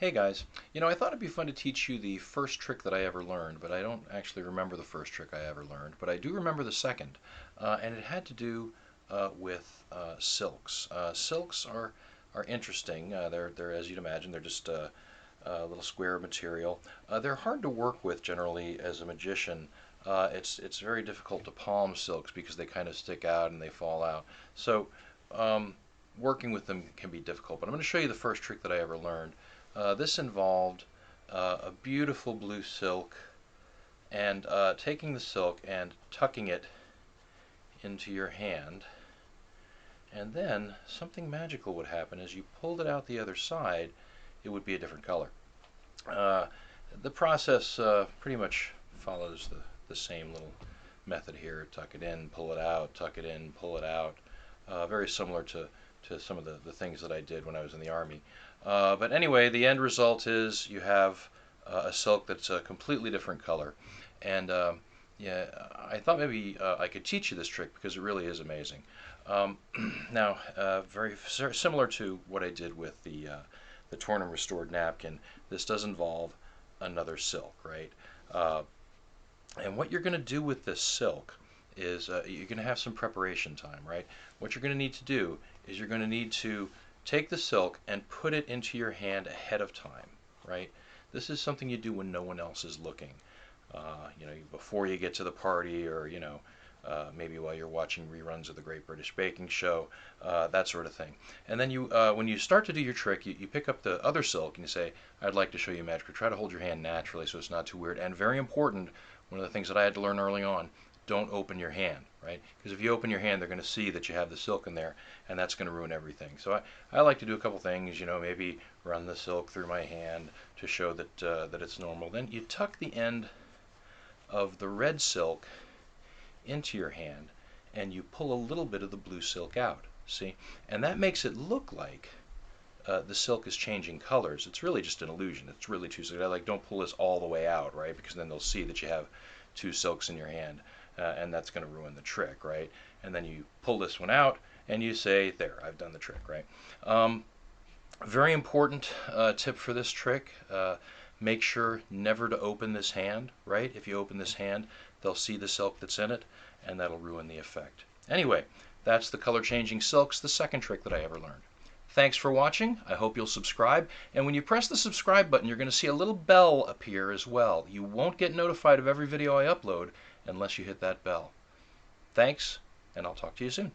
Hey guys, I thought it'd be fun to teach you the first trick that I ever learned, but I don't actually remember the first trick I ever learned, but I do remember the second, and it had to do with silks. Silks are interesting. They're as you'd imagine, they're just a little square of material. They're hard to work with generally as a magician. It's very difficult to palm silks because they kind of stick out and they fall out. So um, working with them can be difficult. But I'm going to show you the first trick that I ever learned. This involved a beautiful blue silk and taking the silk and tucking it into your hand, and then something magical would happen. As you pulled it out the other side, it would be a different color. Uh, the process pretty much follows the same little method here. Tuck it in, pull it out, tuck it in, pull it out. Very similar to some of the things that I did when I was in the Army. But anyway, the end result is you have a silk that's a completely different color. And yeah, I thought maybe I could teach you this trick because it really is amazing. Um, Now, very similar to what I did with the torn and restored napkin, this does involve another silk, right? Uh, and what you're going to do with this silk is you're going to have some preparation time, right? What you're going to need to do is you're going to need to take the silk and put it into your hand ahead of time, right? This is something you do when no one else is looking. Before you get to the party, or maybe while you're watching reruns of the Great British Baking Show, that sort of thing. And then when you start to do your trick, you pick up the other silk and you say, "I'd like to show you magic." Try to hold your hand naturally so it's not too weird. And very important, one of the things that I had to learn early on: don't open your hand, right? Because if you open your hand, they're going to see that you have the silk in there, and that's going to ruin everything. So I like to do a couple things, maybe run the silk through my hand to show that it's normal. Then you tuck the end of the red silk into your hand, and you pull a little bit of the blue silk out. See? And that makes it look like the silk is changing colors. It's really just an illusion. It's really two silks. Like, don't pull this all the way out, right? Because then they'll see that you have two silks in your hand, and that's going to ruin the trick, right? And then you pull this one out, and you say, "There, I've done the trick," right? Very important tip for this trick. Make sure never to open this hand, right? If you open this hand, they'll see the silk that's in it, and that'll ruin the effect. Anyway, that's the color changing silks, the second trick that I ever learned. Thanks for watching. I hope you'll subscribe. And when you press the subscribe button, you're going to see a little bell appear as well. You won't get notified of every video I upload unless you hit that bell. Thanks, and I'll talk to you soon.